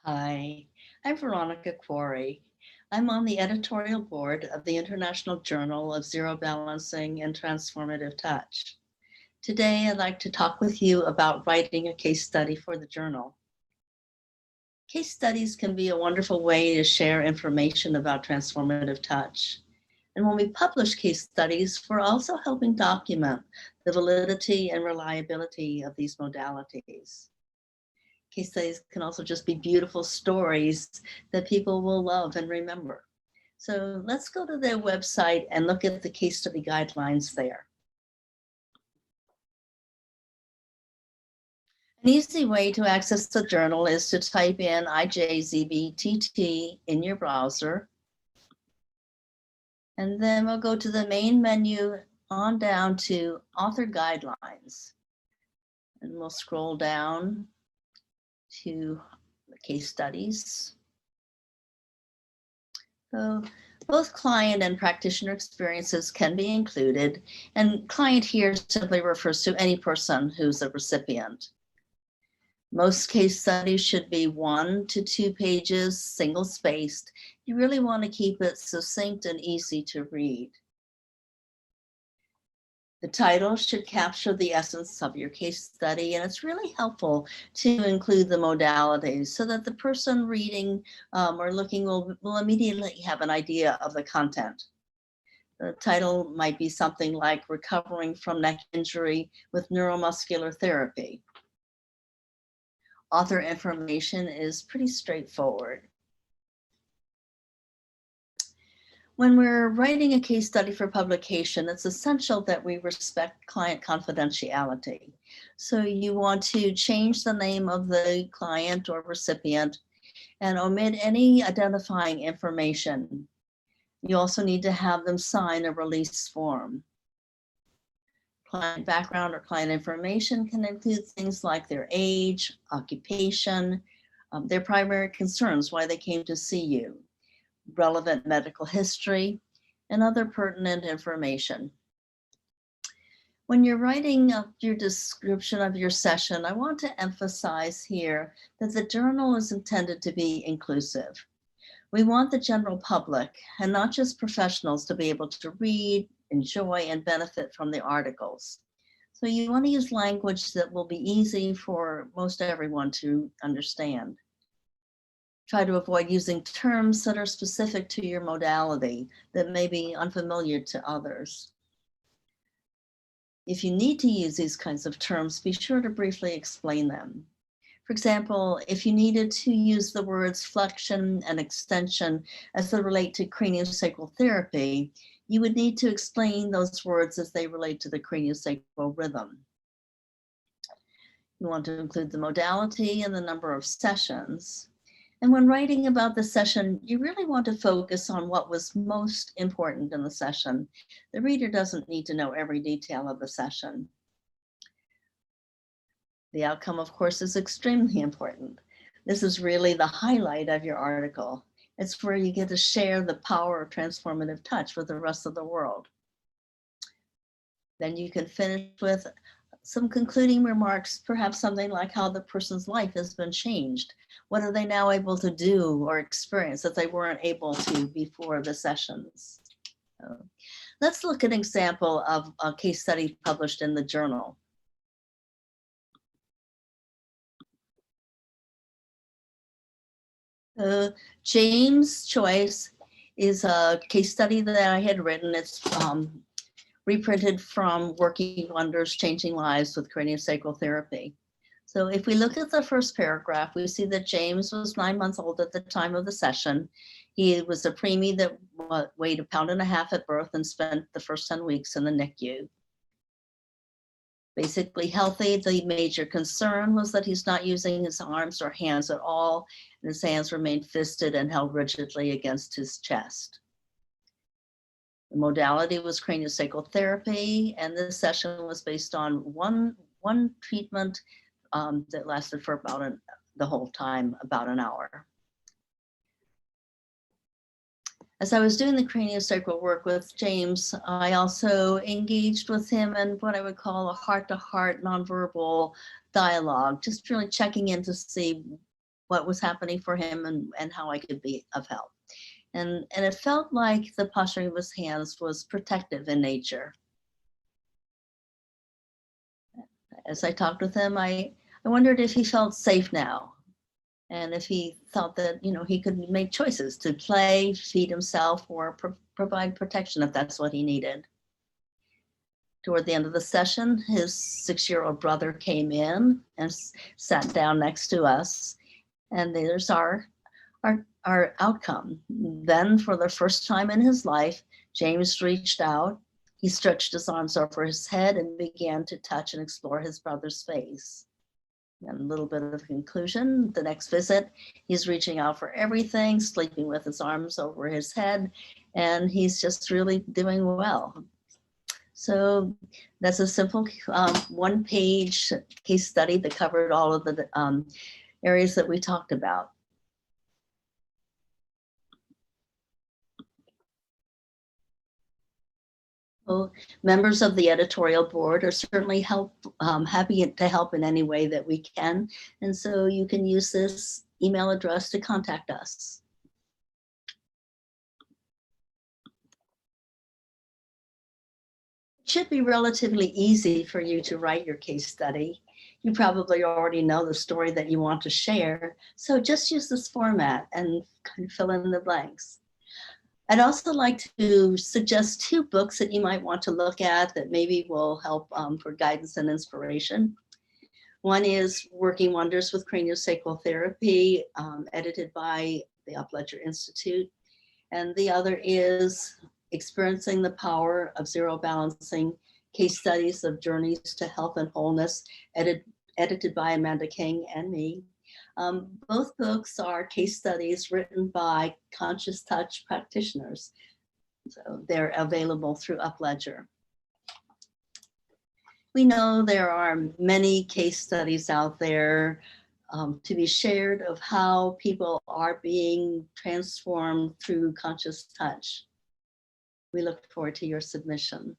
Hi, I'm Veronica Quarry. I'm on the editorial board of the International Journal of Zero Balancing and Transformative Touch. Today, I'd like to talk with you about writing a case study for the journal. Case studies can be a wonderful way to share information about transformative touch. And when we publish case studies, we're also helping document the validity and reliability of these modalities. Case studies can also just be beautiful stories that people will love and remember. So let's go to their website and look at the case study guidelines there. An easy way to access the journal is to type in IJZBTT in your browser. And then we'll go to the main menu on down to Author Guidelines. And we'll scroll down to the case studies. So both client and practitioner experiences can be included, and client here simply refers to any person who's a recipient. Most case studies should be 1 to 2 pages, single spaced. You really want to keep it succinct and easy to read. The title should capture the essence of your case study, and it's really helpful to include the modalities so that the person reading or looking will immediately have an idea of the content. The title might be something like Recovering from Neck Injury with Neuromuscular Therapy. Author information is pretty straightforward. When we're writing a case study for publication, it's essential that we respect client confidentiality. So you want to change the name of the client or recipient and omit any identifying information. You also need to have them sign a release form. Client background or client information can include things like their age, occupation, their primary concerns, why they came to see you, relevant medical history, and other pertinent information. When you're writing up your description of your session, I want to emphasize here that the journal is intended to be inclusive. We want the general public, and not just professionals, to be able to read, enjoy, and benefit from the articles. So you want to use language that will be easy for most everyone to understand. Try to avoid using terms that are specific to your modality that may be unfamiliar to others. If you need to use these kinds of terms, be sure to briefly explain them. For example, if you needed to use the words flexion and extension as they relate to craniosacral therapy, you would need to explain those words as they relate to the craniosacral rhythm. You want to include the modality and the number of sessions. And when writing about the session, you really want to focus on what was most important in the session. The reader doesn't need to know every detail of the session. The outcome, of course, is extremely important. This is really the highlight of your article. It's where you get to share the power of transformative touch with the rest of the world. Then you can finish with some concluding remarks, perhaps something like how the person's life has been changed. What are they now able to do or experience that they weren't able to before the sessions? Let's look at an example of a case study published in the journal. James' Choice is a case study that I had written. It's reprinted from Working Wonders, Changing Lives with Craniosacral Therapy. So if we look at the first paragraph, we see that James was 9 months old at the time of the session. He was a preemie that weighed 1.5 pounds at birth and spent the first 10 weeks in the NICU. Basically healthy. The major concern was that he's not using his arms or hands at all, and his hands remained fisted and held rigidly against his chest. The modality was craniosacral therapy, and this session was based on one treatment that lasted for the whole time, about an hour. As I was doing the craniosacral work with James, I also engaged with him in what I would call a heart-to-heart nonverbal dialogue, just really checking in to see what was happening for him and how I could be of help. And it felt like the posturing of his hands was protective in nature. As I talked with him, I wondered if he felt safe now, and if he thought that, he could make choices to play, feed himself, or provide protection if that's what he needed. Toward the end of the session, his 6-year-old brother came in and sat down next to us, and there's our outcome. Then, for the first time in his life, James reached out. He stretched his arms over his head and began to touch and explore his brother's face. And a little bit of conclusion, the next visit, he's reaching out for everything, sleeping with his arms over his head, and he's just really doing well. So that's a simple one-page case study that covered all of the areas that we talked about. Well, members of the editorial board are certainly happy to help in any way that we can. And so you can use this email address to contact us. It should be relatively easy for you to write your case study. You probably already know the story that you want to share. So just use this format and kind of fill in the blanks. I'd also like to suggest 2 books that you might want to look at that maybe will help for guidance and inspiration. One is Working Wonders with Craniosacral Therapy, edited by the Upledger Institute. And the other is Experiencing the Power of Zero Balancing, Case Studies of Journeys to Health and Wholeness, edited by Amanda King and me. Both books are case studies written by conscious touch practitioners. So they're available through Upledger. We know there are many case studies out there to be shared of how people are being transformed through conscious touch. We look forward to your submission.